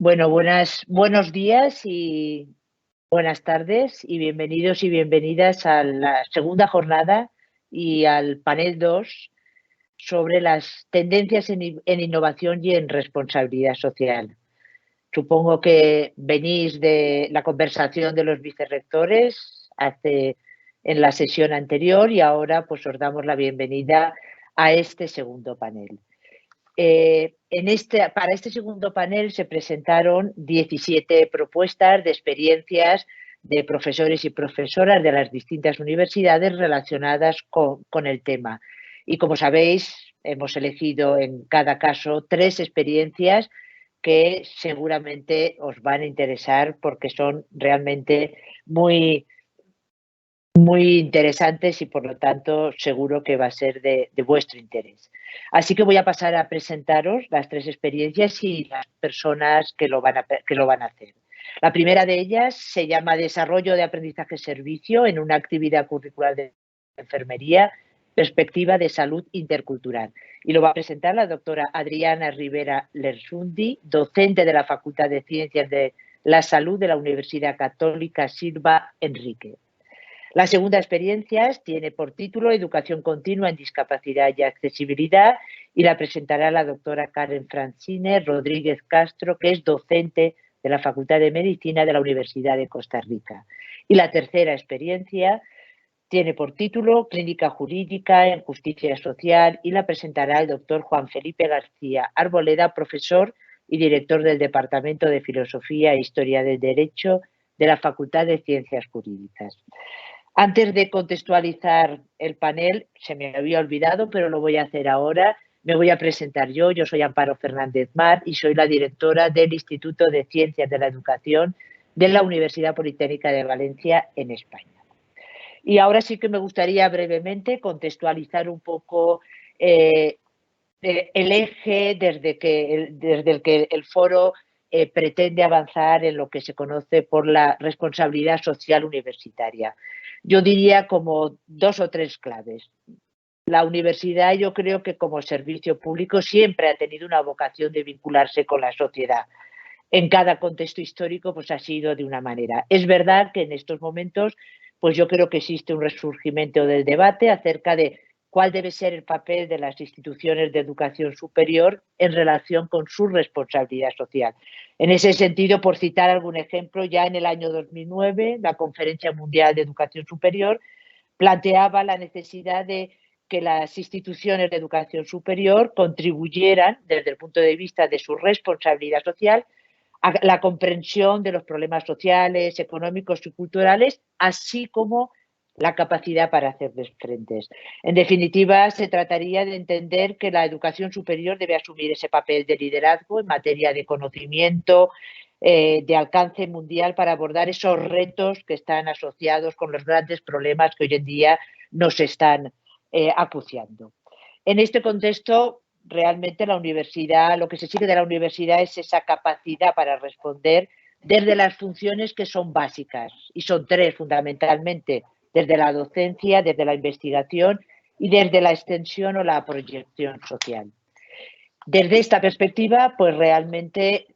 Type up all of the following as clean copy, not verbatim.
Bueno, buenos días y buenas tardes y bienvenidos y bienvenidas a la segunda jornada y al panel 2 sobre las tendencias en innovación y en responsabilidad social. Supongo que venís de la conversación de los vicerrectores en la sesión anterior y ahora pues os damos la bienvenida a este segundo panel. Para este segundo panel se presentaron 17 propuestas de experiencias de profesores y profesoras de las distintas universidades relacionadas con el tema. Y como sabéis, hemos elegido en cada caso 3 experiencias que seguramente os van a interesar porque son realmente muy interesantes y por lo tanto seguro que va a ser de vuestro interés. Así que voy a pasar a presentaros las 3 experiencias y las personas que lo van a hacer. La primera de ellas se llama Desarrollo de aprendizaje-servicio en una actividad curricular de enfermería, perspectiva de salud intercultural. Y lo va a presentar la doctora Adriana Rivera Lersundi, docente de la Facultad de Ciencias de la Salud de la Universidad Católica Silva Enrique. La segunda experiencia tiene por título Educación continua en discapacidad y accesibilidad y la presentará la doctora Karen Francine Rodríguez Castro, que es docente de la Facultad de Medicina de la Universidad de Costa Rica. Y la tercera experiencia tiene por título Clínica Jurídica en Justicia Social y la presentará el doctor Juan Felipe García Arboleda, profesor y director del Departamento de Filosofía e Historia del Derecho de la Facultad de Ciencias Jurídicas. Antes de contextualizar el panel, se me había olvidado, pero lo voy a hacer ahora. Me voy a presentar yo. Yo soy Amparo Fernández Mar y soy la directora del Instituto de Ciencias de la Educación de la Universidad Politécnica de Valencia en España. Y ahora sí que me gustaría brevemente contextualizar un poco el eje desde el que el foro pretende avanzar en lo que se conoce por la responsabilidad social universitaria. Yo diría como 2 o 3 claves. La universidad, yo creo que como servicio público siempre ha tenido una vocación de vincularse con la sociedad. En cada contexto histórico pues ha sido de una manera. Es verdad que en estos momentos pues yo creo que existe un resurgimiento del debate acerca de cuál debe ser el papel de las instituciones de educación superior en relación con su responsabilidad social. En ese sentido, por citar algún ejemplo, ya en el año 2009 la Conferencia Mundial de Educación Superior planteaba la necesidad de que las instituciones de educación superior contribuyeran desde el punto de vista de su responsabilidad social a la comprensión de los problemas sociales, económicos y culturales, así como la capacidad para hacerles frentes. En definitiva, se trataría de entender que la educación superior debe asumir ese papel de liderazgo en materia de conocimiento, de alcance mundial para abordar esos retos que están asociados con los grandes problemas que hoy en día nos están acuciando. En este contexto, realmente la universidad, lo que se exige de la universidad es esa capacidad para responder desde las funciones que son básicas, y son 3 fundamentalmente, desde la docencia, desde la investigación y desde la extensión o la proyección social. Desde esta perspectiva, pues realmente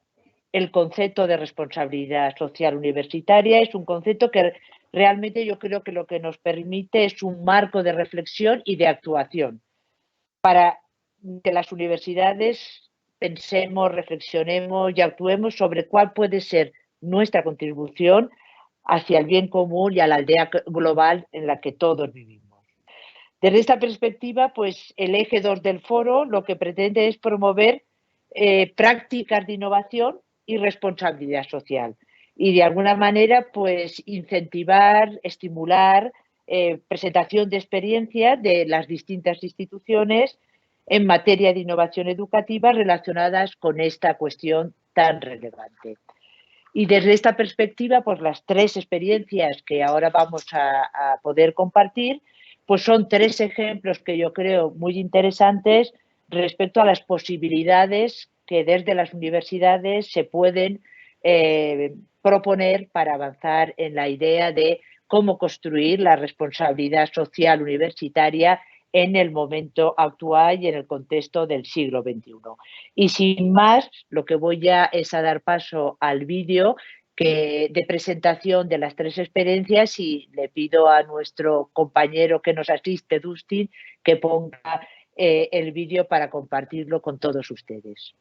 el concepto de responsabilidad social universitaria es un concepto que realmente yo creo que lo que nos permite es un marco de reflexión y de actuación para que las universidades pensemos, reflexionemos y actuemos sobre cuál puede ser nuestra contribución hacia el bien común y a la aldea global en la que todos vivimos. Desde esta perspectiva, pues el eje 2 del foro lo que pretende es promover prácticas de innovación y responsabilidad social y de alguna manera pues incentivar, estimular presentación de experiencias de las distintas instituciones en materia de innovación educativa relacionadas con esta cuestión tan relevante. Y desde esta perspectiva, pues las 3 experiencias que ahora vamos a poder compartir, pues son 3 ejemplos que yo creo muy interesantes respecto a las posibilidades que desde las universidades se pueden proponer para avanzar en la idea de cómo construir la responsabilidad social universitaria en el momento actual y en el contexto del siglo XXI. Y sin más, lo que voy ya es a dar paso al vídeo de presentación de las tres experiencias y le pido a nuestro compañero que nos asiste, Dustin, que ponga el vídeo para compartirlo con todos ustedes.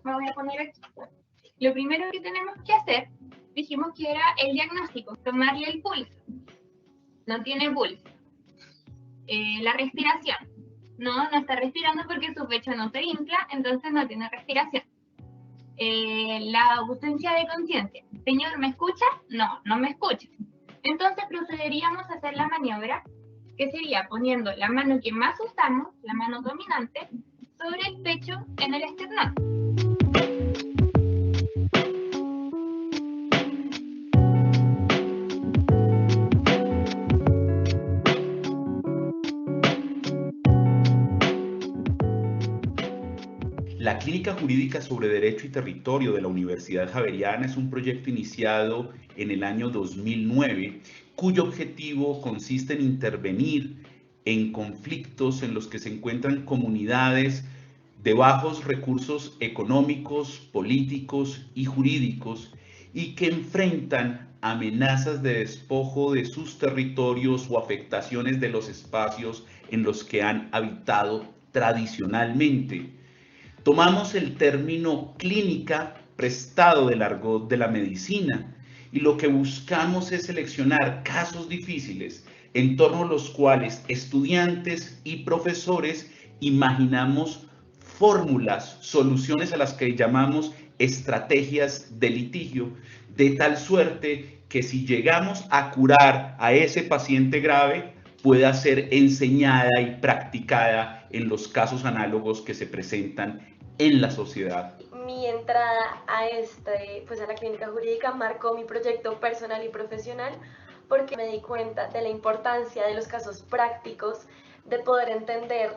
Me voy a poner aquí. Lo primero que tenemos que hacer, dijimos que era el diagnóstico, tomarle el pulso. No tiene pulso. La respiración. No está respirando porque su pecho no se infla, entonces no tiene respiración. La ausencia de conciencia. Señor, ¿me escucha? No me escucha. Entonces procederíamos a hacer la maniobra, que sería poniendo la mano que más usamos, la mano dominante, sobre el pecho en el esternón. La Clínica Jurídica sobre Derecho y Territorio de la Universidad Javeriana es un proyecto iniciado en el año 2009, cuyo objetivo consiste en intervenir en conflictos en los que se encuentran comunidades de bajos recursos económicos, políticos y jurídicos y que enfrentan amenazas de despojo de sus territorios o afectaciones de los espacios en los que han habitado tradicionalmente. Tomamos el término clínica prestado del argot de la medicina y lo que buscamos es seleccionar casos difíciles en torno a los cuales estudiantes y profesores imaginamos fórmulas, soluciones a las que llamamos estrategias de litigio, de tal suerte que si llegamos a curar a ese paciente grave, pueda ser enseñada y practicada en los casos análogos que se presentan en la sociedad. Mi entrada a a la clínica jurídica marcó mi proyecto personal y profesional porque me di cuenta de la importancia de los casos prácticos, de poder entender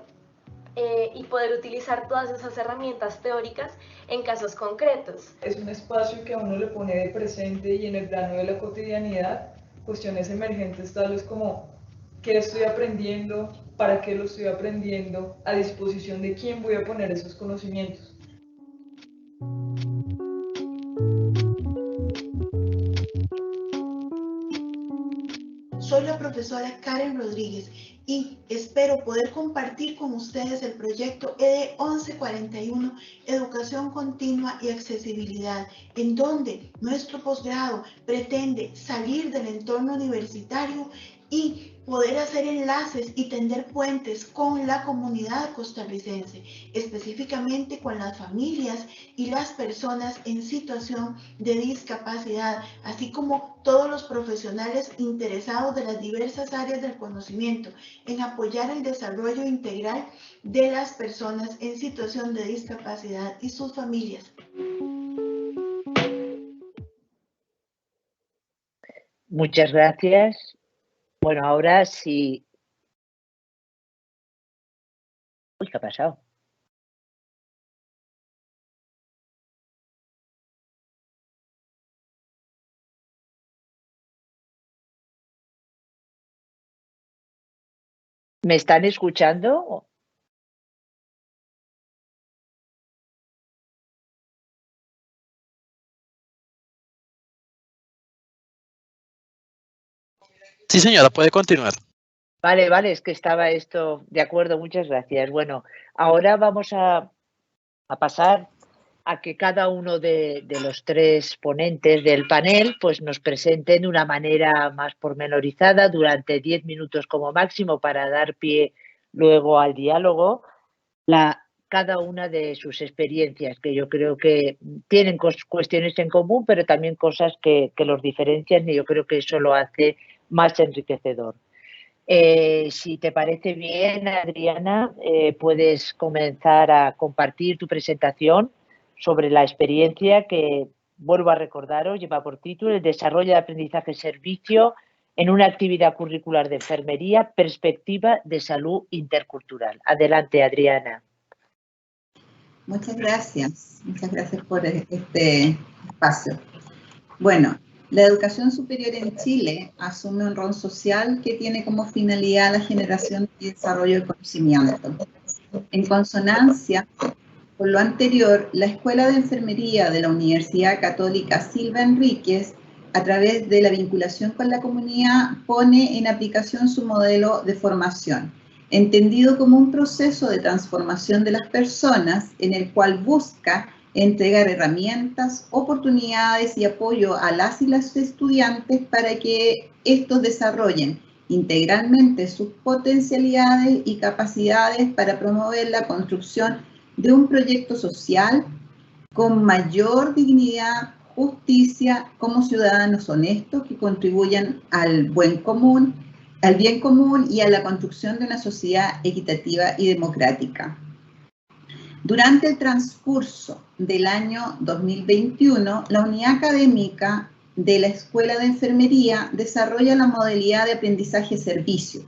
y poder utilizar todas esas herramientas teóricas en casos concretos. Es un espacio que a uno le pone de presente y en el plano de la cotidianidad cuestiones emergentes tales como ¿qué estoy aprendiendo? ¿Para qué lo estoy aprendiendo? ¿A disposición de quién voy a poner esos conocimientos? Soy la profesora Karen Rodríguez y espero poder compartir con ustedes el proyecto ED 1141, Educación Continua y Accesibilidad, en donde nuestro posgrado pretende salir del entorno universitario y poder hacer enlaces y tender puentes con la comunidad costarricense, específicamente con las familias y las personas en situación de discapacidad, así como todos los profesionales interesados de las diversas áreas del conocimiento en apoyar el desarrollo integral de las personas en situación de discapacidad y sus familias. Muchas gracias. Bueno, ahora sí. Uy, ¿qué ha pasado? ¿Me están escuchando? Sí, señora, puede continuar. Vale, es que estaba esto de acuerdo, muchas gracias. Bueno, ahora vamos a pasar a que cada uno de los tres ponentes del panel pues nos presenten de una manera más pormenorizada durante 10 minutos como máximo para dar pie luego al diálogo cada una de sus experiencias, que yo creo que tienen cuestiones en común, pero también cosas que los diferencian y yo creo que eso lo hace más enriquecedor. Si te parece bien, Adriana, puedes comenzar a compartir tu presentación sobre la experiencia que, vuelvo a recordaros, lleva por título el desarrollo de aprendizaje servicio en una actividad curricular de enfermería, perspectiva de salud intercultural. Adelante, Adriana. Muchas gracias por este espacio. Bueno, la educación superior en Chile asume un rol social que tiene como finalidad la generación y desarrollo del conocimiento. En consonancia con lo anterior, la Escuela de Enfermería de la Universidad Católica Silva Enríquez, a través de la vinculación con la comunidad, pone en aplicación su modelo de formación, entendido como un proceso de transformación de las personas en el cual busca entregar herramientas, oportunidades y apoyo a las y los estudiantes para que estos desarrollen integralmente sus potencialidades y capacidades para promover la construcción de un proyecto social con mayor dignidad, justicia, como ciudadanos honestos que contribuyan al bien común y a la construcción de una sociedad equitativa y democrática. Durante el transcurso del año 2021, la unidad académica de la Escuela de Enfermería desarrolla la modalidad de aprendizaje-servicio.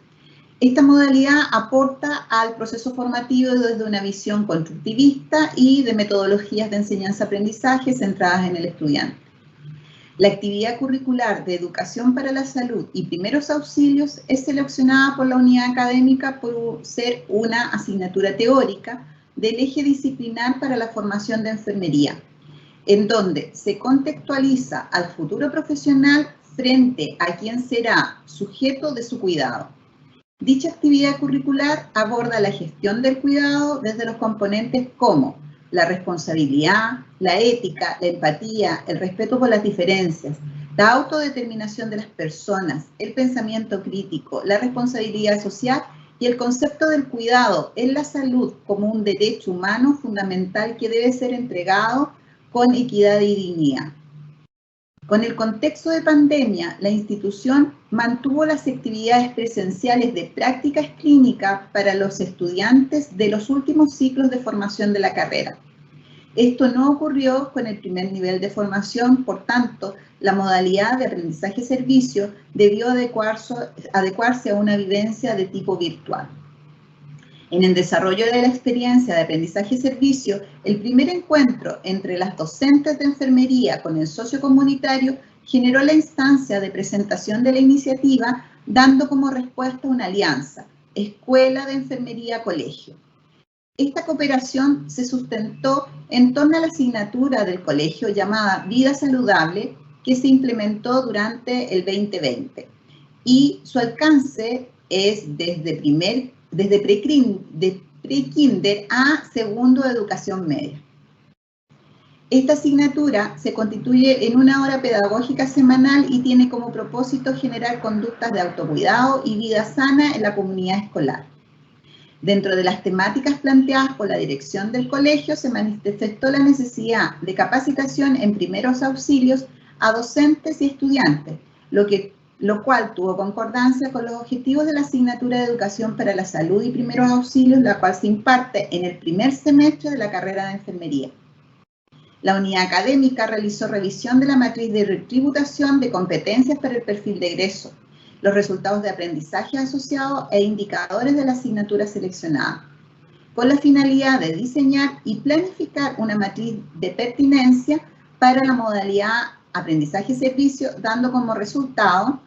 Esta modalidad aporta al proceso formativo desde una visión constructivista y de metodologías de enseñanza-aprendizaje centradas en el estudiante. La actividad curricular de educación para la salud y primeros auxilios es seleccionada por la unidad académica por ser una asignatura teórica del eje disciplinar para la formación de enfermería, en donde se contextualiza al futuro profesional frente a quien será sujeto de su cuidado. Dicha actividad curricular aborda la gestión del cuidado desde los componentes como la responsabilidad, la ética, la empatía, el respeto por las diferencias, la autodeterminación de las personas, el pensamiento crítico, la responsabilidad social y el concepto del cuidado en la salud como un derecho humano fundamental que debe ser entregado con equidad y dignidad. Con el contexto de pandemia, la institución mantuvo las actividades presenciales de prácticas clínicas para los estudiantes de los últimos ciclos de formación de la carrera. Esto no ocurrió con el primer nivel de formación, por tanto, la modalidad de aprendizaje-servicio debió adecuarse a una vivencia de tipo virtual. En el desarrollo de la experiencia de aprendizaje-servicio, el primer encuentro entre las docentes de enfermería con el socio comunitario generó la instancia de presentación de la iniciativa, dando como respuesta una alianza, Escuela de Enfermería-Colegio. Esta cooperación se sustentó en torno a la asignatura del colegio llamada Vida Saludable, que se implementó durante el 2020. Y su alcance es desde pre-kinder a segundo de educación media. Esta asignatura se constituye en una hora pedagógica semanal y tiene como propósito generar conductas de autocuidado y vida sana en la comunidad escolar. Dentro de las temáticas planteadas por la dirección del colegio se manifestó la necesidad de capacitación en primeros auxilios a docentes y estudiantes, lo cual tuvo concordancia con los objetivos de la asignatura de Educación para la Salud y Primeros Auxilios, la cual se imparte en el primer semestre de la carrera de enfermería. La unidad académica realizó revisión de la matriz de retributación de competencias para el perfil de egreso, los resultados de aprendizaje asociados e indicadores de la asignatura seleccionada, con la finalidad de diseñar y planificar una matriz de pertinencia para la modalidad aprendizaje-servicio, dando como resultado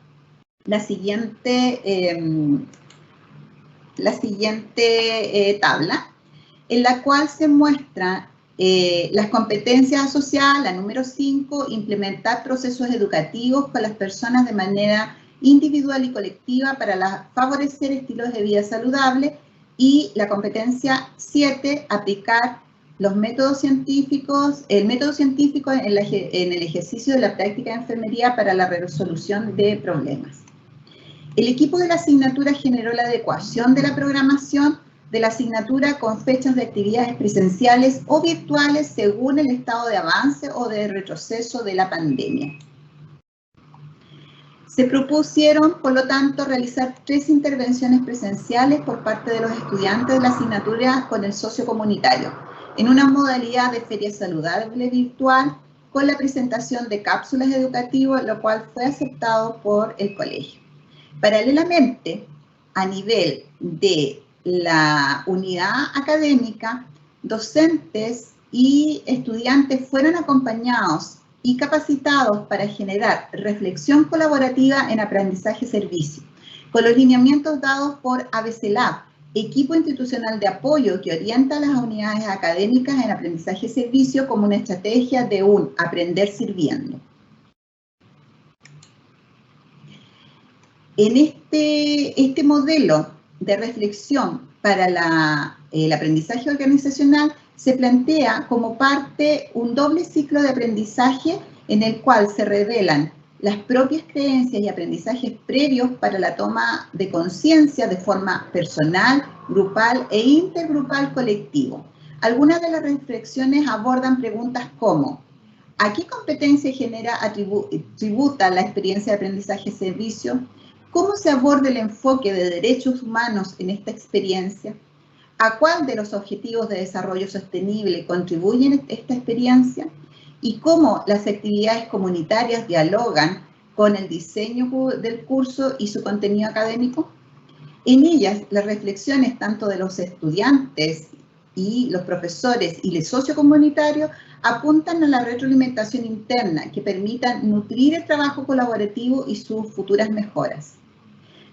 la siguiente tabla, en la cual se muestra las competencias asociadas, la número 5, implementar procesos educativos con las personas de manera individual y colectiva para favorecer estilos de vida saludables, y la competencia 7, aplicar los métodos científicos, el método científico en el ejercicio de la práctica de enfermería para la resolución de problemas. El equipo de la asignatura generó la adecuación de la programación de la asignatura con fechas de actividades presenciales o virtuales según el estado de avance o de retroceso de la pandemia. Se propusieron, por lo tanto, realizar 3 intervenciones presenciales por parte de los estudiantes de la asignatura con el socio comunitario, en una modalidad de feria saludable virtual con la presentación de cápsulas educativas, lo cual fue aceptado por el colegio. Paralelamente, a nivel de la unidad académica, docentes y estudiantes fueron acompañados y capacitados para generar reflexión colaborativa en aprendizaje-servicio, con los lineamientos dados por ABC Lab, equipo institucional de apoyo que orienta a las unidades académicas en aprendizaje-servicio como una estrategia de un aprender sirviendo. En este modelo de reflexión para el aprendizaje organizacional se plantea como parte un doble ciclo de aprendizaje en el cual se revelan las propias creencias y aprendizajes previos para la toma de conciencia de forma personal, grupal e intergrupal colectivo. Algunas de las reflexiones abordan preguntas como: ¿a qué competencia tributa la experiencia de aprendizaje-servicio? ¿Cómo se aborda el enfoque de derechos humanos en esta experiencia? ¿A cuál de los objetivos de desarrollo sostenible contribuyen esta experiencia? ¿Y cómo las actividades comunitarias dialogan con el diseño del curso y su contenido académico? En ellas, las reflexiones tanto de los estudiantes y los profesores y el socio comunitario apuntan a la retroalimentación interna que permitan nutrir el trabajo colaborativo y sus futuras mejoras.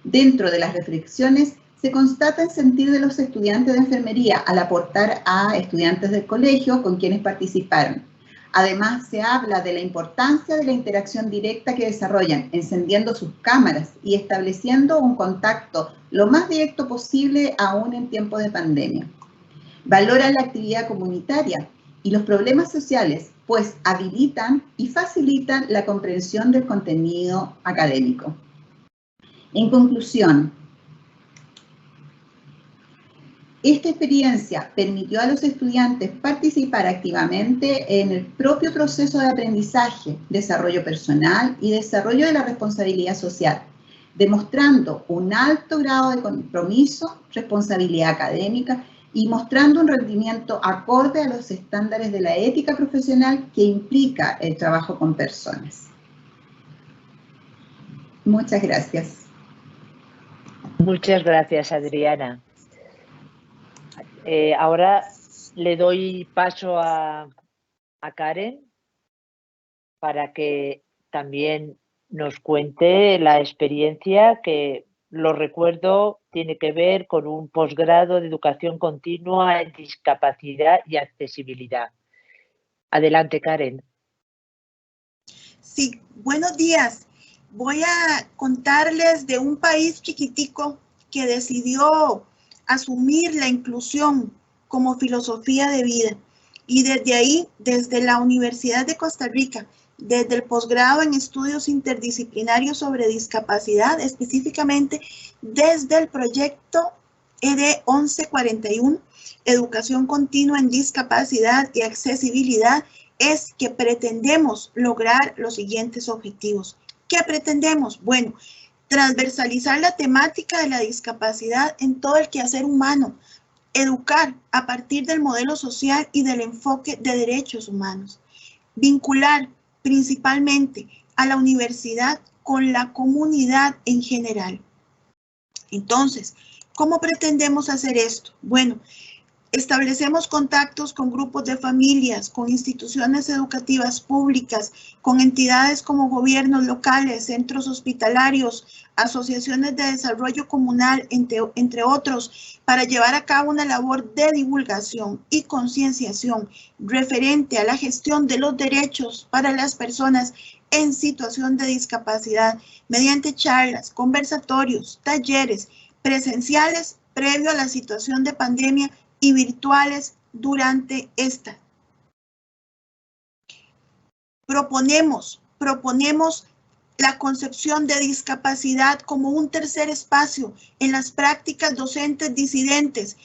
Dentro de las reflexiones se constata el sentir de los estudiantes de enfermería al aportar a estudiantes del colegio con quienes participaron. Además, se habla de la importancia de la interacción directa que desarrollan, encendiendo sus cámaras y estableciendo un contacto lo más directo posible aún en tiempos de pandemia. Valoran la actividad comunitaria y los problemas sociales, pues habilitan y facilitan la comprensión del contenido académico. En conclusión, esta experiencia permitió a los estudiantes participar activamente en el propio proceso de aprendizaje, desarrollo personal y desarrollo de la responsabilidad social, demostrando un alto grado de compromiso, responsabilidad académica y mostrando un rendimiento acorde a los estándares de la ética profesional que implica el trabajo con personas. Muchas gracias. Muchas gracias, Adriana. Ahora le doy paso a Karen para que también nos cuente la experiencia que, lo recuerdo, tiene que ver con un posgrado de educación continua en discapacidad y accesibilidad. Adelante, Karen. Sí, buenos días. Voy a contarles de un país chiquitico que decidió asumir la inclusión como filosofía de vida. Y desde ahí, desde la Universidad de Costa Rica, desde el posgrado en estudios interdisciplinarios sobre discapacidad, específicamente desde el proyecto ED 1141, Educación Continua en Discapacidad y Accesibilidad, es que pretendemos lograr los siguientes objetivos. ¿Qué pretendemos? Bueno, transversalizar la temática de la discapacidad en todo el quehacer humano, educar a partir del modelo social y del enfoque de derechos humanos, vincular principalmente a la universidad con la comunidad en general. Entonces, ¿cómo pretendemos hacer esto? Bueno, establecemos contactos con grupos de familias, con instituciones educativas públicas, con entidades como gobiernos locales, centros hospitalarios, asociaciones de desarrollo comunal, entre otros, para llevar a cabo una labor de divulgación y concienciación referente a la gestión de los derechos para las personas en situación de discapacidad, mediante charlas, conversatorios, talleres presenciales previo a la situación de pandemia y virtuales durante esta. Proponemos la concepción de discapacidad como un tercer espacio en las prácticas docentes disidentes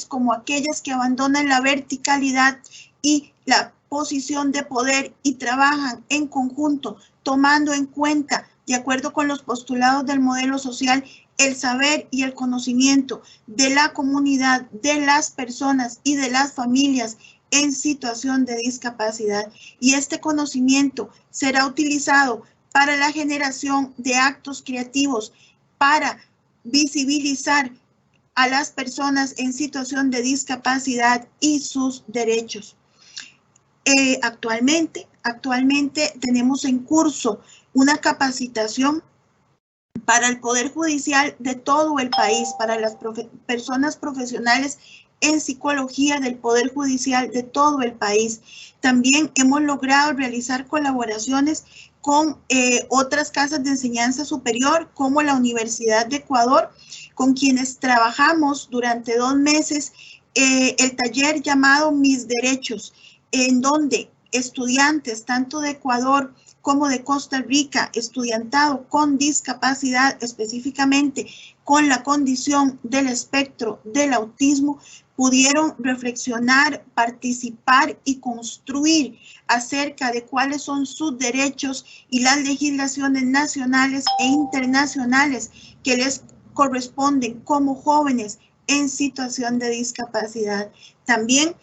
como aquellas que abandonan la verticalidad y la posición de poder y trabajan en conjunto, tomando en cuenta, de acuerdo con los postulados del modelo social, el saber y el conocimiento de la comunidad, de las personas y de las familias en situación de discapacidad. Y este conocimiento será utilizado para la generación de actos creativos, para visibilizar a las personas en situación de discapacidad y sus derechos. Actualmente tenemos en curso una capacitación para el Poder Judicial de todo el país, para las personas profesionales en psicología del Poder Judicial de todo el país. También hemos logrado realizar colaboraciones con otras casas de enseñanza superior, como la Universidad de Ecuador, con quienes trabajamos durante 2 meses el taller llamado Mis Derechos, en donde estudiantes tanto de Ecuador como de Costa Rica, estudiantado con discapacidad, específicamente con la condición del espectro del autismo, pudieron reflexionar, participar y construir acerca de cuáles son sus derechos y las legislaciones nacionales e internacionales que les corresponden como jóvenes en situación de discapacidad. También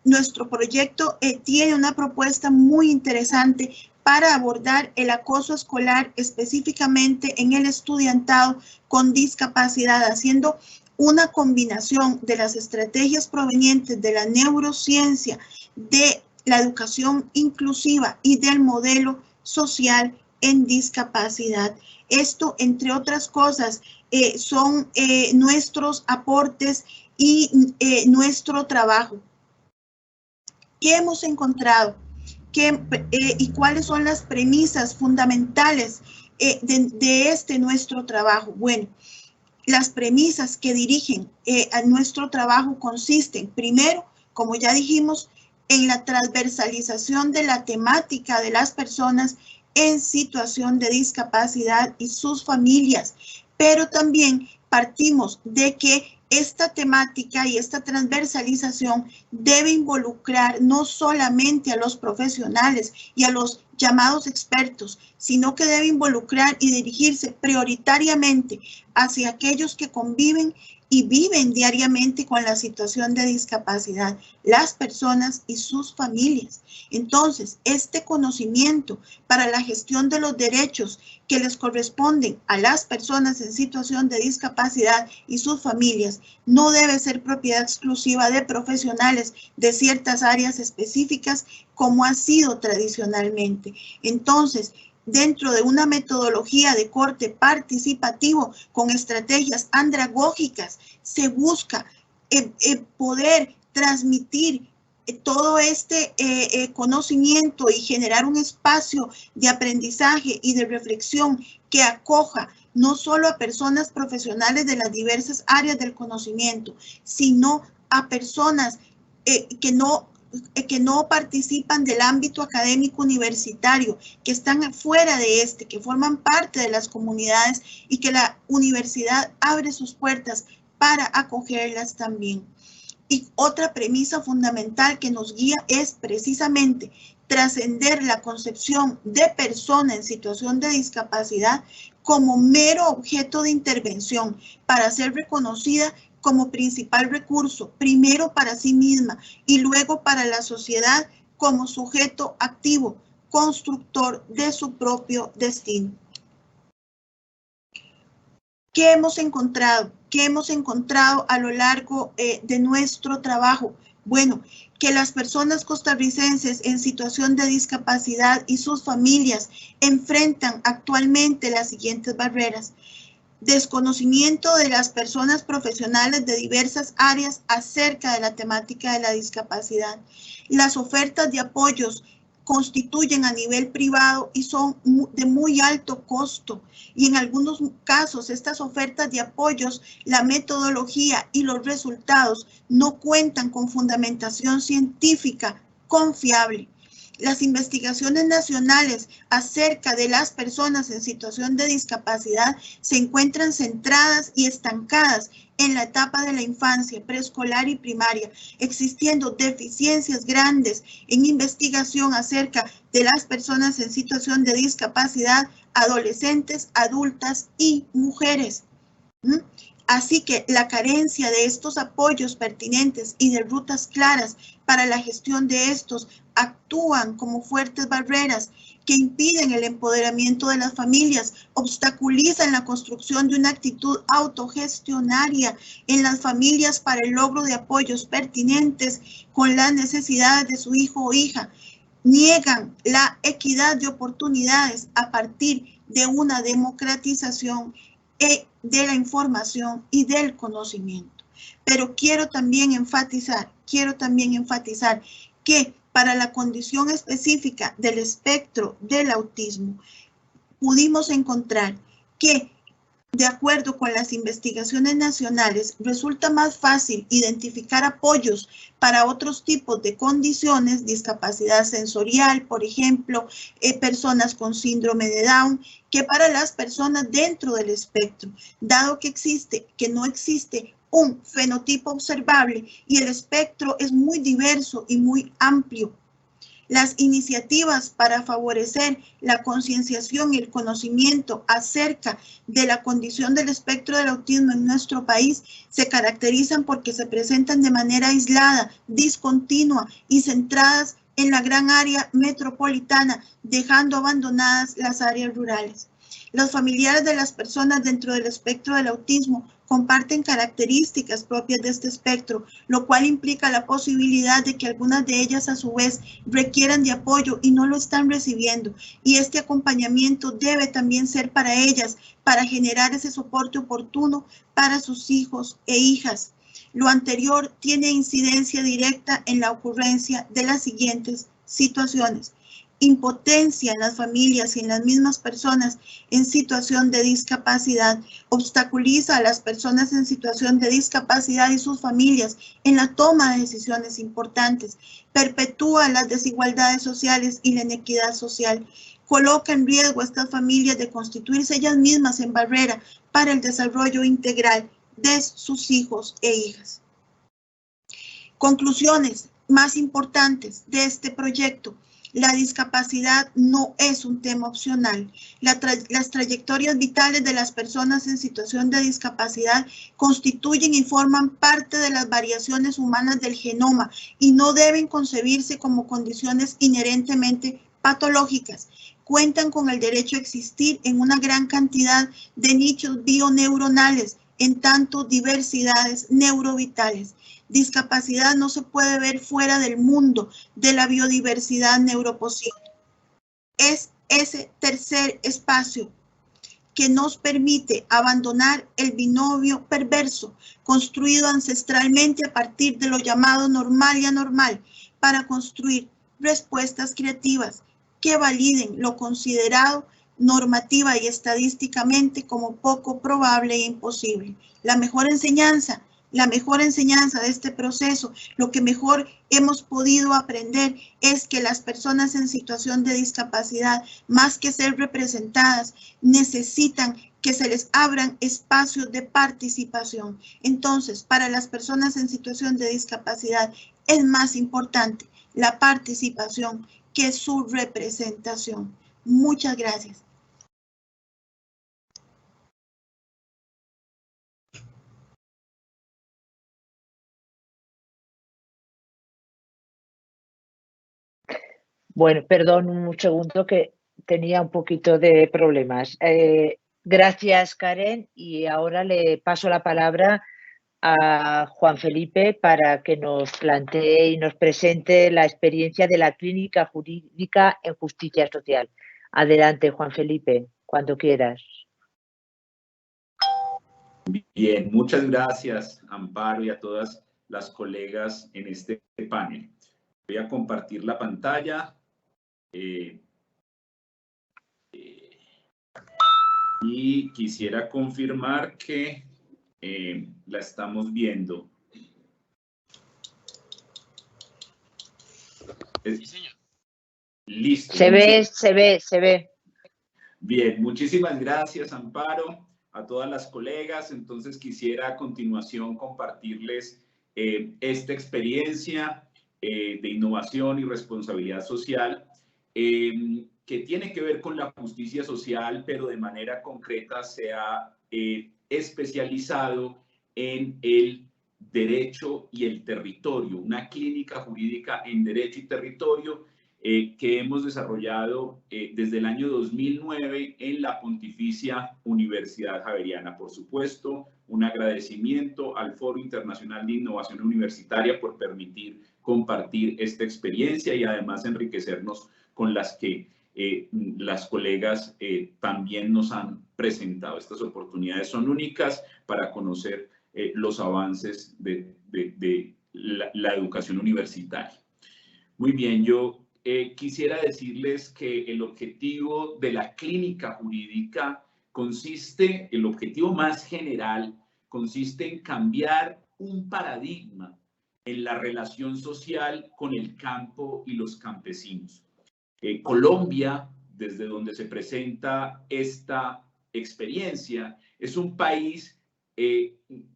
nuestro proyecto tiene una propuesta muy interesante para abordar el acoso escolar, específicamente en el estudiantado con discapacidad, haciendo una combinación de las estrategias provenientes de la neurociencia, de la educación inclusiva y del modelo social en discapacidad. Esto, entre otras cosas, son nuestros aportes y nuestro trabajo. ¿Qué hemos encontrado? ¿Y cuáles son las premisas fundamentales de este nuestro trabajo? Bueno, las premisas que dirigen a nuestro trabajo consisten, primero, como ya dijimos, en la transversalización de la temática de las personas en situación de discapacidad y sus familias, pero también partimos de que esta temática y esta transversalización debe involucrar no solamente a los profesionales y a los llamados expertos, sino que debe involucrar y dirigirse prioritariamente hacia aquellos que conviven y viven diariamente con la situación de discapacidad, las personas y sus familias. Entonces, este conocimiento para la gestión de los derechos que les corresponden a las personas en situación de discapacidad y sus familias no debe ser propiedad exclusiva de profesionales de ciertas áreas específicas como ha sido tradicionalmente. Entonces, dentro de una metodología de corte participativo con estrategias andragógicas, se busca poder transmitir todo este conocimiento y generar un espacio de aprendizaje y de reflexión que acoja no solo a personas profesionales de las diversas áreas del conocimiento, sino a personas que no participan del ámbito académico universitario, que están fuera de este, que forman parte de las comunidades y que la universidad abre sus puertas para acogerlas también. Y otra premisa fundamental que nos guía es precisamente trascender la concepción de persona en situación de discapacidad como mero objeto de intervención para ser reconocida como principal recurso, primero para sí misma y luego para la sociedad como sujeto activo, constructor de su propio destino. ¿Qué hemos encontrado? ¿Qué hemos encontrado a lo largo de nuestro trabajo? Bueno, que las personas costarricenses en situación de discapacidad y sus familias enfrentan actualmente las siguientes barreras. Desconocimiento de las personas profesionales de diversas áreas acerca de la temática de la discapacidad. Las ofertas de apoyos constituyen a nivel privado y son de muy alto costo. Y en algunos casos, estas ofertas de apoyos, la metodología y los resultados no cuentan con fundamentación científica confiable. Las investigaciones nacionales acerca de las personas en situación de discapacidad se encuentran centradas y estancadas en la etapa de la infancia, preescolar y primaria, existiendo deficiencias grandes en investigación acerca de las personas en situación de discapacidad, adolescentes, adultas y mujeres. Así que la carencia de estos apoyos pertinentes y de rutas claras para la gestión de estos actúan como fuertes barreras que impiden el empoderamiento de las familias, obstaculizan la construcción de una actitud autogestionaria en las familias para el logro de apoyos pertinentes con las necesidades de su hijo o hija, niegan la equidad de oportunidades a partir de una democratización de la información y del conocimiento. Pero quiero también enfatizar que para la condición específica del espectro del autismo, pudimos encontrar que, de acuerdo con las investigaciones nacionales, resulta más fácil identificar apoyos para otros tipos de condiciones, discapacidad sensorial, por ejemplo, personas con síndrome de Down, que para las personas dentro del espectro, dado que no existe un fenotipo observable y el espectro es muy diverso y muy amplio. Las iniciativas para favorecer la concienciación y el conocimiento acerca de la condición del espectro del autismo en nuestro país se caracterizan porque se presentan de manera aislada, discontinua y centradas en la gran área metropolitana, dejando abandonadas las áreas rurales. Los familiares de las personas dentro del espectro del autismo comparten características propias de este espectro, lo cual implica la posibilidad de que algunas de ellas a su vez requieran de apoyo y no lo están recibiendo. Y este acompañamiento debe también ser para ellas, para generar ese soporte oportuno para sus hijos e hijas. Lo anterior tiene incidencia directa en la ocurrencia de las siguientes situaciones: impotencia en las familias y en las mismas personas en situación de discapacidad, obstaculiza a las personas en situación de discapacidad y sus familias en la toma de decisiones importantes, perpetúa las desigualdades sociales y la inequidad social, coloca en riesgo a estas familias de constituirse ellas mismas en barrera para el desarrollo integral de sus hijos e hijas. Conclusiones más importantes de este proyecto. La discapacidad no es un tema opcional. Las trayectorias vitales de las personas en situación de discapacidad constituyen y forman parte de las variaciones humanas del genoma y no deben concebirse como condiciones inherentemente patológicas. Cuentan con el derecho a existir en una gran cantidad de nichos bioneuronales, en tanto diversidades neurovitales. Discapacidad no se puede ver fuera del mundo de la biodiversidad neuroposible. Es ese tercer espacio que nos permite abandonar el binomio perverso construido ancestralmente a partir de lo llamado normal y anormal para construir respuestas creativas que validen lo considerado normativa y estadísticamente como poco probable e imposible. La mejor enseñanza de este proceso, lo que mejor hemos podido aprender es que las personas en situación de discapacidad, más que ser representadas, necesitan que se les abran espacios de participación. Entonces, para las personas en situación de discapacidad es más importante la participación que su representación. Muchas gracias. Bueno, perdón un segundo que tenía un poquito de problemas. Gracias, Karen, y ahora le paso la palabra a Juan Felipe para que nos plantee y nos presente la experiencia de la clínica jurídica en justicia social. Adelante, Juan Felipe, cuando quieras. Bien, muchas gracias, Amparo, y a todas las colegas en este panel. Voy a compartir la pantalla. Y quisiera confirmar que la estamos viendo. Sí, señor. Listo. Se ve. Bien, muchísimas gracias, Amparo, a todas las colegas. Entonces quisiera a continuación compartirles esta experiencia de innovación y responsabilidad social que tiene que ver con la justicia social, pero de manera concreta se ha especializado en el derecho y el territorio, una clínica jurídica en derecho y territorio que hemos desarrollado desde el año 2009 en la Pontificia Universidad Javeriana. Por supuesto, un agradecimiento al Foro Internacional de Innovación Universitaria por permitir compartir esta experiencia y además enriquecernos con las que las colegas también nos han presentado. Estas oportunidades son únicas para conocer los avances de la educación universitaria. Muy bien, yo quisiera decirles que el objetivo de la clínica jurídica consiste, el objetivo más general, consiste en cambiar un paradigma en la relación social con el campo y los campesinos. Colombia, desde donde se presenta esta experiencia, es un país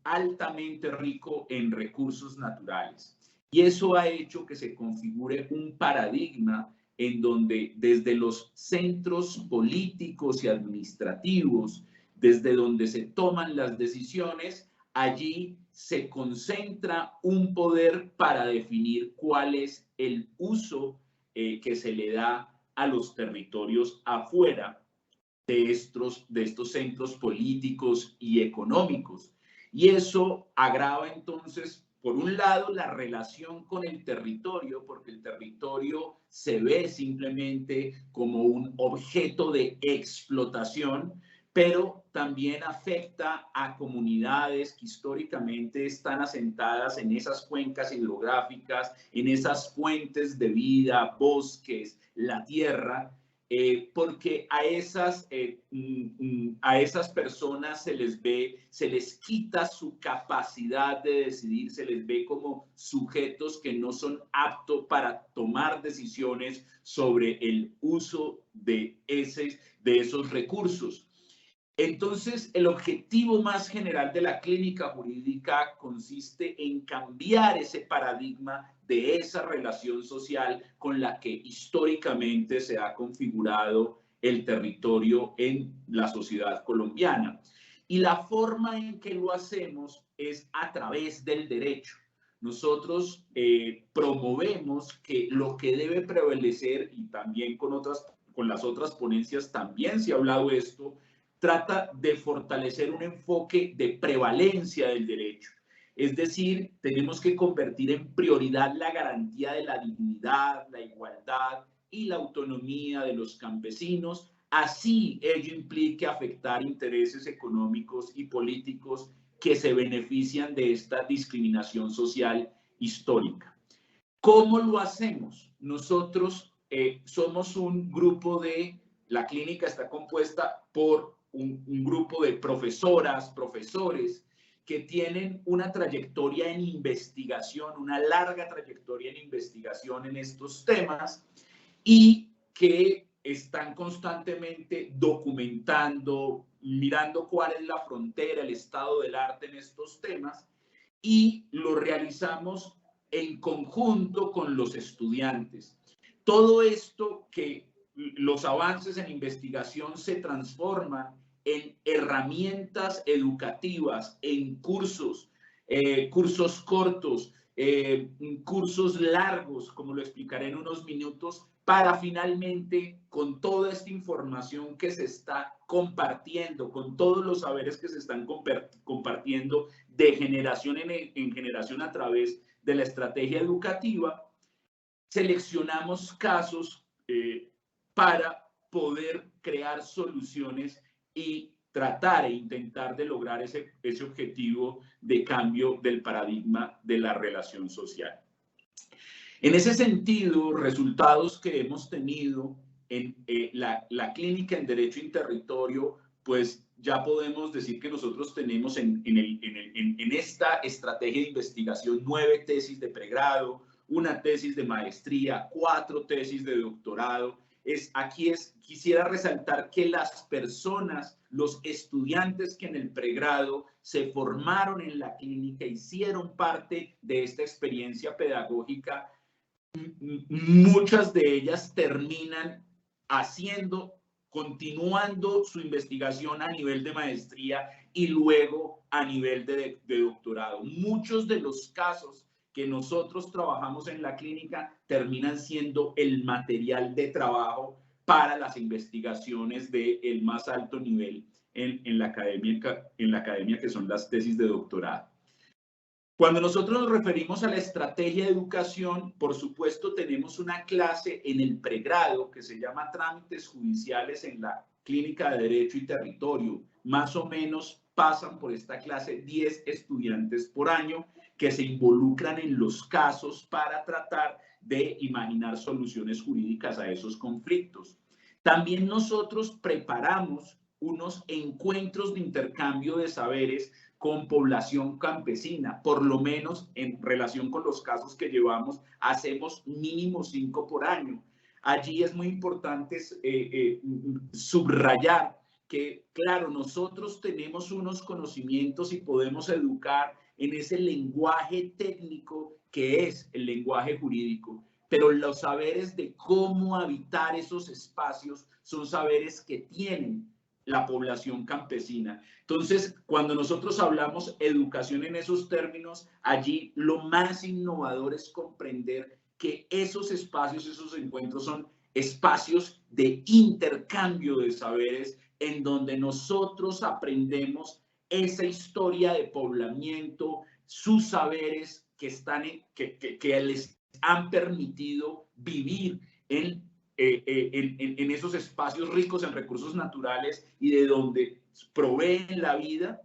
altamente rico en recursos naturales. Y eso ha hecho que se configure un paradigma en donde desde los centros políticos y administrativos, desde donde se toman las decisiones, allí se concentra un poder para definir cuál es el uso que se le da a los territorios afuera de estos centros políticos y económicos. Y eso agrava entonces, por un lado, la relación con el territorio, porque el territorio se ve simplemente como un objeto de explotación, pero también afecta a comunidades que históricamente están asentadas en esas cuencas hidrográficas, en esas fuentes de vida, bosques, la tierra, porque a esas personas se les quita su capacidad de decidir, se les ve como sujetos que no son aptos para tomar decisiones sobre el uso de esos recursos. Entonces, el objetivo más general de la clínica jurídica consiste en cambiar ese paradigma de esa relación social con la que históricamente se ha configurado el territorio en la sociedad colombiana. Y la forma en que lo hacemos es a través del derecho. Nosotros promovemos que lo que debe prevalecer, y también con las otras ponencias también se ha hablado de esto, trata de fortalecer un enfoque de prevalencia del derecho. Es decir, tenemos que convertir en prioridad la garantía de la dignidad, la igualdad y la autonomía de los campesinos, así ello implique afectar intereses económicos y políticos que se benefician de esta discriminación social histórica. ¿Cómo lo hacemos? Nosotros somos un grupo la clínica está compuesta por un grupo de profesoras, profesores, que tienen una trayectoria en investigación, una larga trayectoria en investigación en estos temas y que están constantemente documentando, mirando cuál es la frontera, el estado del arte en estos temas, y lo realizamos en conjunto con los estudiantes. Todo esto que los avances en investigación se transforman en herramientas educativas, en cursos, cursos cortos, cursos largos, como lo explicaré en unos minutos, para finalmente, con toda esta información que se está compartiendo, con todos los saberes que se están compartiendo de generación en generación a través de la estrategia educativa, seleccionamos casos para poder crear soluciones y tratar e intentar de lograr ese objetivo de cambio del paradigma de la relación social. En ese sentido, resultados que hemos tenido en la clínica en Derecho y Territorio, pues ya podemos decir que nosotros tenemos en esta estrategia de investigación 9 tesis de pregrado, una tesis de maestría, 4 tesis de doctorado. Quisiera resaltar que las personas, los estudiantes que en el pregrado se formaron en la clínica, hicieron parte de esta experiencia pedagógica, muchas de ellas terminan haciendo continuando su investigación a nivel de maestría y luego a nivel de doctorado. Muchos de los casos que nosotros trabajamos en la clínica terminan siendo el material de trabajo para las investigaciones del más alto nivel en la academia, que son las tesis de doctorado. Cuando nosotros nos referimos a la estrategia de educación, por supuesto tenemos una clase en el pregrado que se llama Trámites Judiciales en la Clínica de Derecho y Territorio. Más o menos pasan por esta clase 10 estudiantes por año que se involucran en los casos para tratar de imaginar soluciones jurídicas a esos conflictos. También nosotros preparamos unos encuentros de intercambio de saberes con población campesina, por lo menos en relación con los casos que llevamos, hacemos mínimo 5 por año. Allí es muy importante subrayar que, claro, nosotros tenemos unos conocimientos y podemos educar en ese lenguaje técnico que es el lenguaje jurídico, pero los saberes de cómo habitar esos espacios son saberes que tienen la población campesina. Entonces, cuando nosotros hablamos educación en esos términos, allí lo más innovador es comprender que esos espacios, esos encuentros son espacios de intercambio de saberes en donde nosotros aprendemos esa historia de poblamiento, sus saberes que les han permitido vivir en esos espacios ricos en recursos naturales y de donde proveen la vida,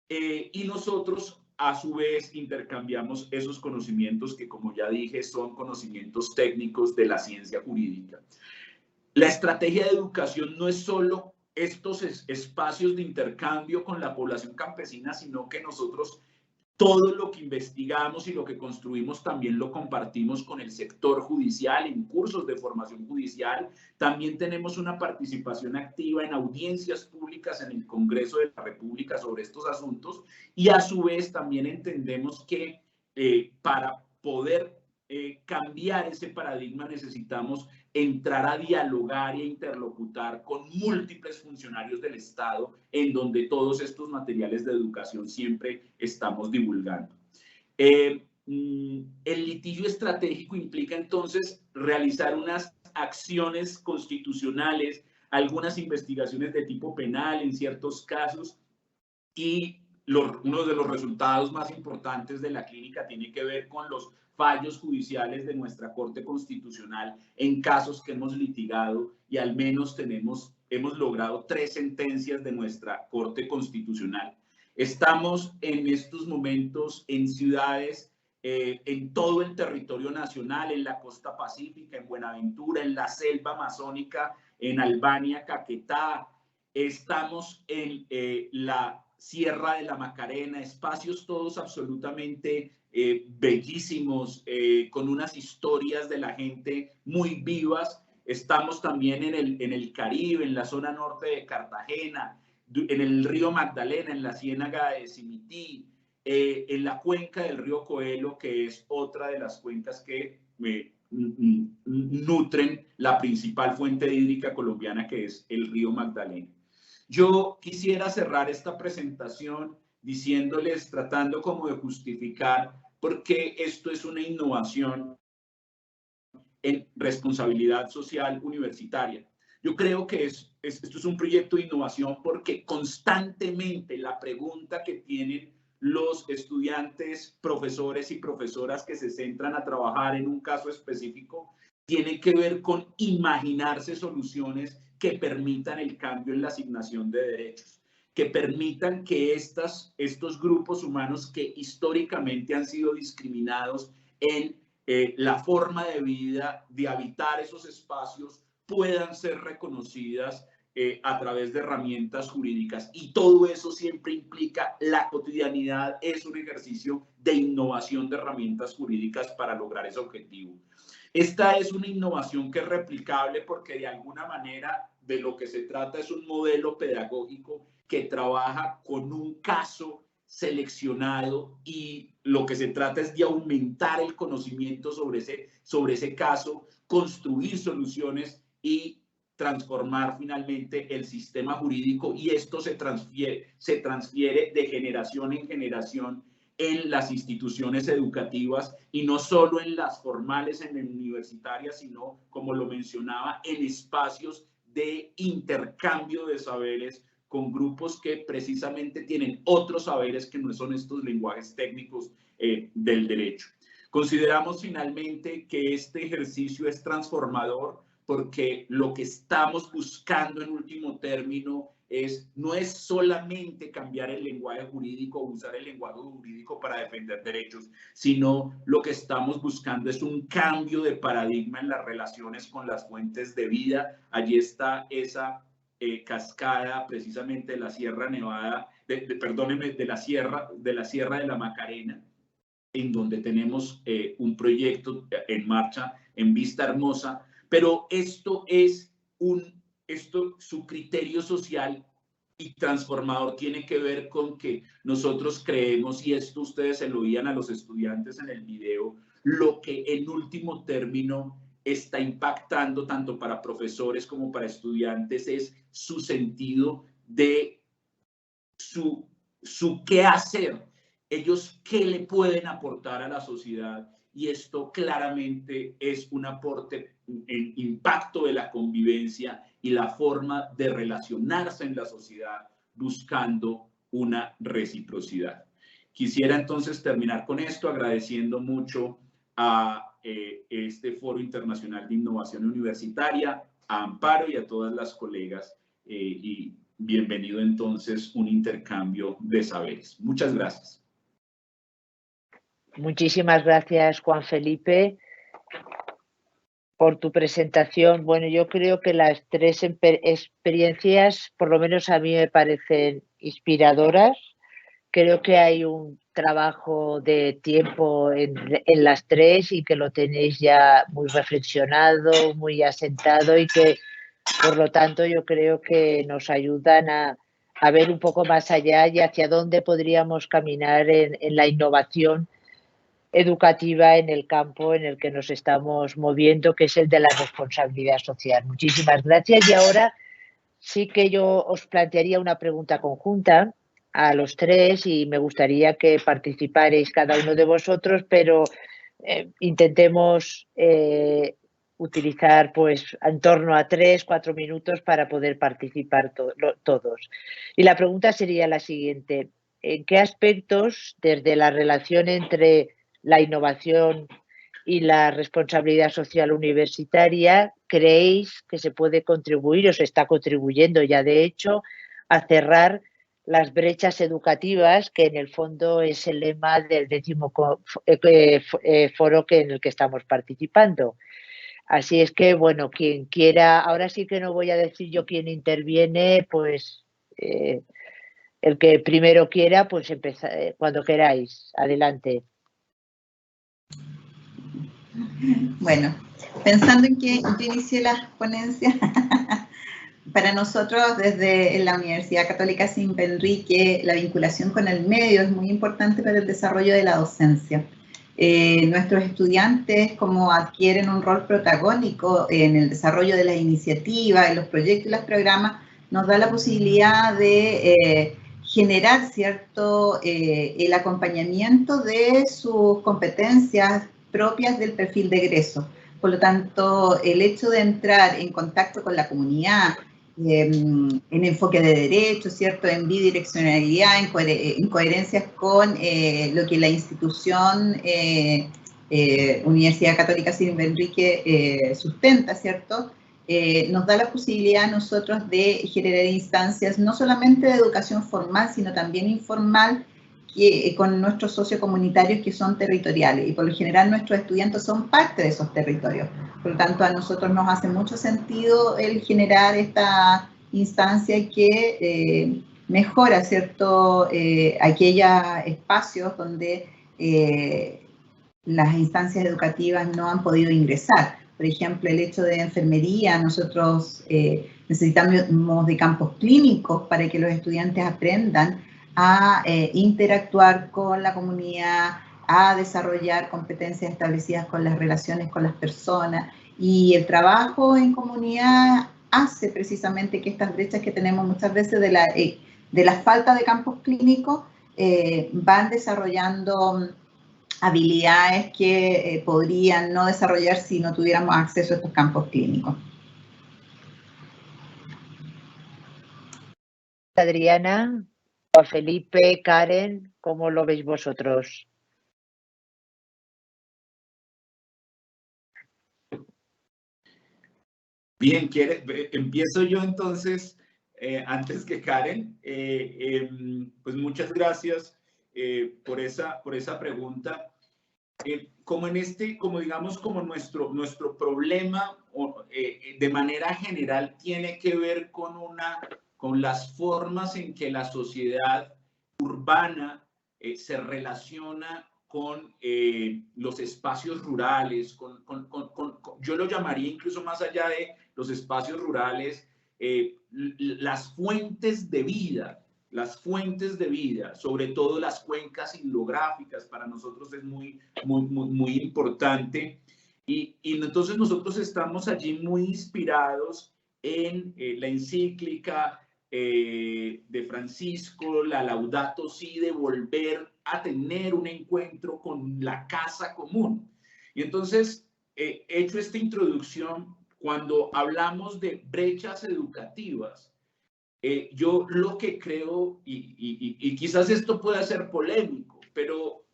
y nosotros a su vez intercambiamos esos conocimientos que, como ya dije, son conocimientos técnicos de la ciencia jurídica. La estrategia de educación no es solo estos espacios de intercambio con la población campesina, sino que nosotros todo lo que investigamos y lo que construimos también lo compartimos con el sector judicial en cursos de formación judicial. También tenemos una participación activa en audiencias públicas en el Congreso de la República sobre estos asuntos, y a su vez también entendemos que para poder cambiar ese paradigma necesitamos entrar a dialogar y a interlocutar con múltiples funcionarios del Estado, en donde todos estos materiales de educación siempre estamos divulgando. El litigio estratégico implica entonces realizar unas acciones constitucionales, algunas investigaciones de tipo penal en ciertos casos, y uno de los resultados más importantes de la clínica tiene que ver con los fallos judiciales de nuestra Corte Constitucional en casos que hemos litigado, y al menos hemos logrado 3 sentencias de nuestra Corte Constitucional. Estamos en estos momentos en ciudades, en todo el territorio nacional, en la costa pacífica, en Buenaventura, en la selva amazónica, en Albania, Caquetá. Estamos en la Sierra de la Macarena, espacios todos absolutamente bellísimos, con unas historias de la gente muy vivas. Estamos también en el Caribe, en la zona norte de Cartagena, en el río Magdalena, en la ciénaga de Simití, en la cuenca del río Coelho, que es otra de las cuencas que nutren la principal fuente hídrica colombiana, que es el río Magdalena. Yo quisiera cerrar esta presentación diciéndoles, tratando como de justificar por qué esto es una innovación en responsabilidad social universitaria. Yo creo que esto es un proyecto de innovación porque constantemente la pregunta que tienen los estudiantes, profesores y profesoras que se centran a trabajar en un caso específico tiene que ver con imaginarse soluciones que permitan el cambio en la asignación de derechos, que permitan que estos grupos humanos que históricamente han sido discriminados en la forma de vida, de habitar esos espacios, puedan ser reconocidas a través de herramientas jurídicas. Y todo eso siempre implica la cotidianidad, es un ejercicio de innovación de herramientas jurídicas para lograr ese objetivo. Esta es una innovación que es replicable porque de alguna manera de lo que se trata es un modelo pedagógico que trabaja con un caso seleccionado, y lo que se trata es de aumentar el conocimiento sobre ese caso, construir soluciones y transformar finalmente el sistema jurídico, y esto se transfiere de generación en generación en las instituciones educativas, y no solo en las formales, en universitarias, sino, como lo mencionaba, en espacios de intercambio de saberes con grupos que precisamente tienen otros saberes que no son estos lenguajes técnicos del derecho. Consideramos finalmente que este ejercicio es transformador, porque lo que estamos buscando en último término no es solamente cambiar el lenguaje jurídico o usar el lenguaje jurídico para defender derechos, sino lo que estamos buscando es un cambio de paradigma en las relaciones con las fuentes de vida. Allí está esa cascada precisamente de la Sierra Nevada, perdónenme, de la Sierra de la Macarena, en donde tenemos un proyecto en marcha en Vista Hermosa, pero esto es su criterio social y transformador tiene que ver con que nosotros creemos, y esto ustedes se lo oían a los estudiantes en el video, lo que en último término está impactando tanto para profesores como para estudiantes es su sentido de su qué hacer, ellos qué le pueden aportar a la sociedad, y esto claramente es un aporte en impacto de la convivencia y la forma de relacionarse en la sociedad buscando una reciprocidad. Quisiera entonces terminar con esto agradeciendo mucho a este Foro Internacional de Innovación Universitaria, a Amparo y a todas las colegas, y bienvenido entonces un intercambio de saberes. Muchas gracias. Muchísimas gracias, Juan Felipe, por tu presentación. Bueno, yo creo que las tres experiencias, por lo menos a mí me parecen inspiradoras. Creo que hay un trabajo de tiempo en las tres y que lo tenéis ya muy reflexionado, muy asentado, y que, por lo tanto, yo creo que nos ayudan a ver un poco más allá y hacia dónde podríamos caminar en la innovación educativa en el campo en el que nos estamos moviendo, que es el de la responsabilidad social. Muchísimas gracias. Y ahora sí que yo os plantearía una pregunta conjunta a los tres, y me gustaría que participarais cada uno de vosotros, pero intentemos utilizar pues en torno a 3-4 minutos para poder participar todos. Y la pregunta sería la siguiente: ¿en qué aspectos, desde la relación entre la innovación y la responsabilidad social universitaria, creéis que se puede contribuir, o se está contribuyendo ya de hecho, a cerrar las brechas educativas, que en el fondo es el lema del 10º foro en el que estamos participando? Así es que, bueno, quien quiera, ahora sí que no voy a decir yo quién interviene, pues el que primero quiera, pues empezar cuando queráis. Adelante. Bueno, pensando en que yo inicié las ponencias, para nosotros desde la Universidad Católica Simba Enrique, la vinculación con el medio es muy importante para el desarrollo de la docencia. Nuestros estudiantes, como adquieren un rol protagónico en el desarrollo de las iniciativas, en los proyectos y los programas, nos da la posibilidad de generar el acompañamiento de sus competencias propias del perfil de egreso. Por lo tanto, el hecho de entrar en contacto con la comunidad, en enfoque de derecho, ¿cierto?, en bidireccionalidad, en coherencias con lo que la institución Universidad Católica Simba Enrique sustenta, ¿cierto?, nos da la posibilidad a nosotros de generar instancias no solamente de educación formal, sino también informal, con nuestros socios comunitarios que son territoriales, y por lo general nuestros estudiantes son parte de esos territorios. Por lo tanto, a nosotros nos hace mucho sentido el generar esta instancia que mejora, ¿cierto?, aquellos espacios donde las instancias educativas no han podido ingresar. Por ejemplo, el hecho de enfermería, nosotros necesitamos de campos clínicos para que los estudiantes aprendan a interactuar con la comunidad, a desarrollar competencias establecidas con las relaciones con las personas, y el trabajo en comunidad hace precisamente que estas brechas que tenemos muchas veces de la falta de campos clínicos van desarrollando habilidades que podrían no desarrollar si no tuviéramos acceso a estos campos clínicos. Adriana, Juan Felipe, Karen, ¿cómo lo veis vosotros? Bien, empiezo yo entonces, antes que Karen. Pues muchas gracias por esa pregunta. Como digamos, como nuestro problema de manera general tiene que ver con las formas en que la sociedad urbana se relaciona con los espacios rurales, yo lo llamaría incluso más allá de los espacios rurales, las fuentes de vida, sobre todo las cuencas hidrográficas, para nosotros es muy importante. Y entonces nosotros estamos allí muy inspirados en la encíclica de Francisco, la Laudato Si, de volver a tener un encuentro con la casa común. Y entonces, hecho esta introducción, cuando hablamos de brechas educativas, yo lo que creo, y quizás esto pueda ser polémico, pero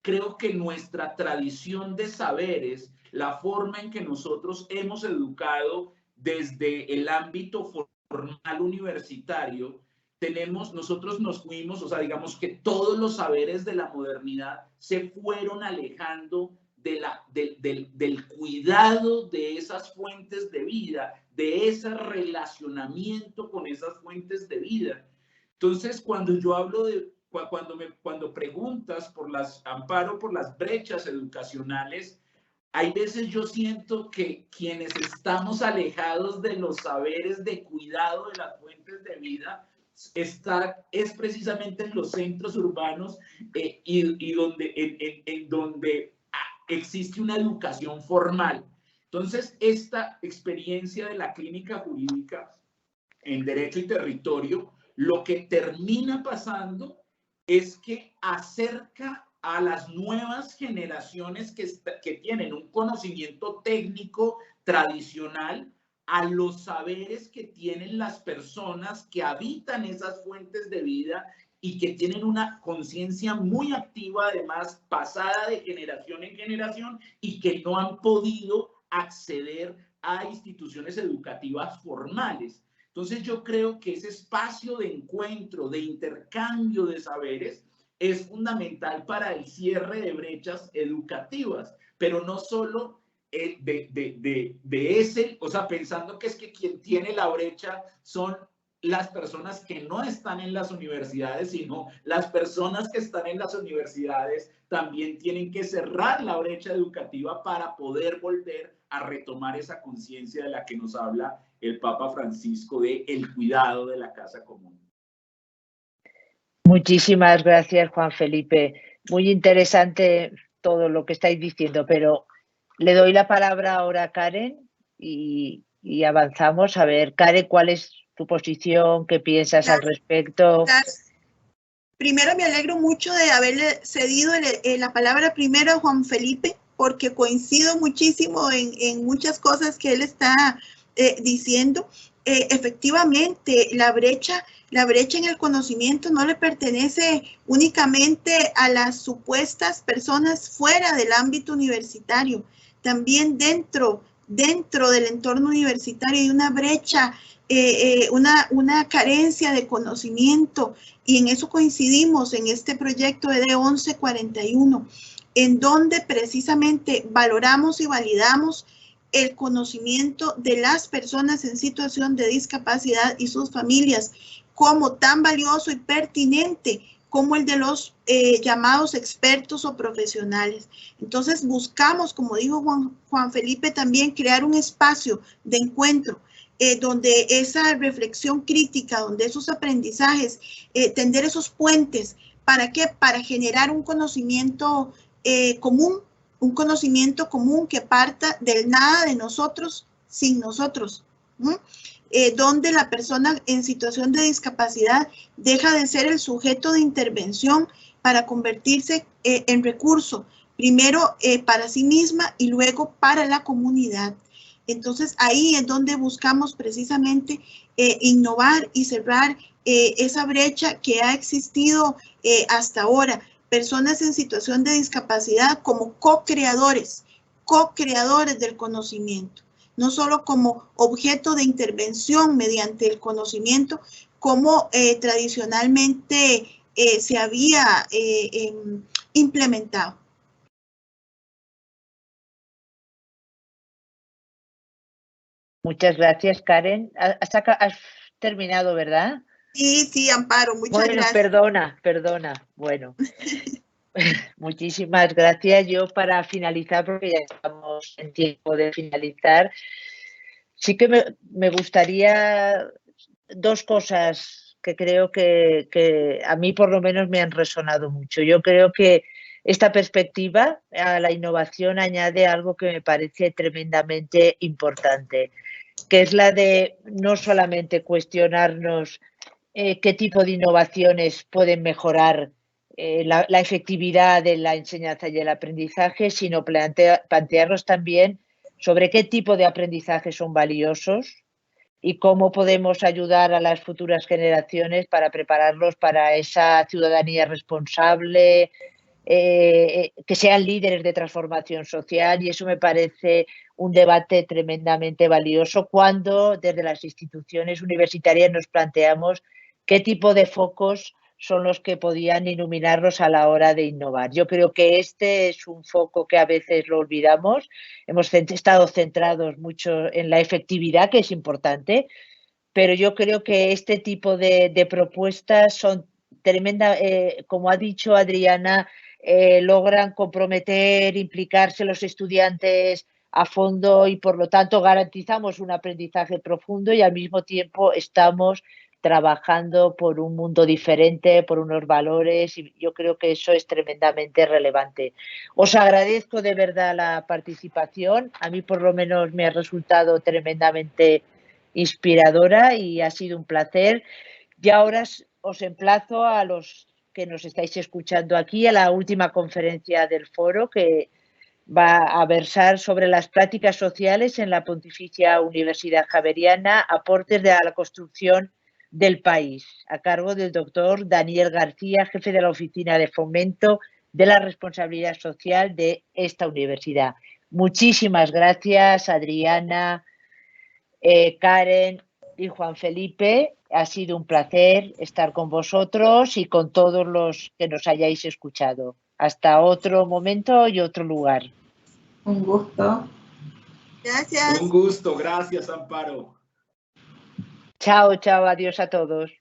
creo que nuestra tradición de saberes, la forma en que nosotros hemos educado desde el ámbito formal universitario, nosotros nos fuimos, o sea, digamos que todos los saberes de la modernidad se fueron alejando del cuidado de esas fuentes de vida, de ese relacionamiento con esas fuentes de vida. Entonces, cuando yo hablo cuando preguntas amparo por las brechas educacionales, hay veces yo siento que quienes estamos alejados de los saberes de cuidado de las fuentes de vida es precisamente en los centros urbanos y donde existe una educación formal. Entonces, esta experiencia de la clínica jurídica en Derecho y Territorio, lo que termina pasando es que acerca a las nuevas generaciones que tienen un conocimiento técnico tradicional a los saberes que tienen las personas que habitan esas fuentes de vida y que tienen una conciencia muy activa, además, pasada de generación en generación y que no han podido acceder a instituciones educativas formales. Entonces yo creo que ese espacio de encuentro, de intercambio de saberes, es fundamental para el cierre de brechas educativas, pero no solo o sea, pensando que es que quien tiene la brecha son las personas que no están en las universidades, sino las personas que están en las universidades también tienen que cerrar la brecha educativa para poder volver a retomar esa conciencia de la que nos habla el Papa Francisco de el cuidado de la casa común. Muchísimas gracias, Juan Felipe. Muy interesante todo lo que estáis diciendo, pero le doy la palabra ahora a Karen y avanzamos. A ver, Karen, ¿cuál es tu posición? ¿Qué piensas al respecto? Primero, me alegro mucho de haberle cedido la palabra primero a Juan Felipe, porque coincido muchísimo en muchas cosas que él está diciendo. Efectivamente, la brecha en el conocimiento no le pertenece únicamente a las supuestas personas fuera del ámbito universitario. También dentro del entorno universitario hay una brecha, una carencia de conocimiento, y en eso coincidimos en este proyecto ED 1141, en donde precisamente valoramos y validamos el conocimiento de las personas en situación de discapacidad y sus familias como tan valioso y pertinente como el de los llamados expertos o profesionales. Entonces buscamos, como dijo Juan Felipe, también crear un espacio de encuentro donde esa reflexión crítica, donde esos aprendizajes, tender esos puentes, ¿para qué? Para generar un conocimiento común, un conocimiento común que parta del nada de nosotros sin nosotros. donde la persona en situación de discapacidad deja de ser el sujeto de intervención para convertirse en recurso, primero para sí misma y luego para la comunidad. Entonces ahí es donde buscamos precisamente innovar y cerrar esa brecha que ha existido hasta ahora. Personas en situación de discapacidad como co-creadores del conocimiento, no solo como objeto de intervención mediante el conocimiento, como tradicionalmente se había implementado. Muchas gracias, Karen. Has terminado, ¿verdad? Sí, Amparo, muchas gracias. Perdona. Bueno, muchísimas gracias. Yo para finalizar, porque ya estamos en tiempo de finalizar, sí que me gustaría dos cosas que creo que a mí por lo menos me han resonado mucho. Yo creo que esta perspectiva a la innovación añade algo que me parece tremendamente importante, que es la de no solamente cuestionarnos qué tipo de innovaciones pueden mejorar la efectividad de la enseñanza y el aprendizaje, sino plantearnos también sobre qué tipo de aprendizaje son valiosos y cómo podemos ayudar a las futuras generaciones para prepararlos para esa ciudadanía responsable, que sean líderes de transformación social, y eso me parece un debate tremendamente valioso cuando desde las instituciones universitarias nos planteamos qué tipo de focos son los que podían iluminarnos a la hora de innovar. Yo creo que este es un foco que a veces lo olvidamos. Hemos estado centrados mucho en la efectividad, que es importante, pero yo creo que este tipo de propuestas son tremendas, como ha dicho Adriana, logran comprometer, implicarse los estudiantes a fondo y por lo tanto garantizamos un aprendizaje profundo y al mismo tiempo estamos trabajando por un mundo diferente, por unos valores, y yo creo que eso es tremendamente relevante. Os agradezco de verdad la participación, a mí por lo menos me ha resultado tremendamente inspiradora y ha sido un placer. Y ahora os emplazo a los que nos estáis escuchando aquí a la última conferencia del foro, que va a versar sobre las prácticas sociales en la Pontificia Universidad Javeriana, aportes a la construcción del país, a cargo del doctor Daniel García, jefe de la Oficina de Fomento de la Responsabilidad Social de esta universidad. Muchísimas gracias, Adriana, Karen y Juan Felipe. Ha sido un placer estar con vosotros y con todos los que nos hayáis escuchado. Hasta otro momento y otro lugar. Un gusto. Gracias. Un gusto, gracias, Amparo. Chao, adiós a todos.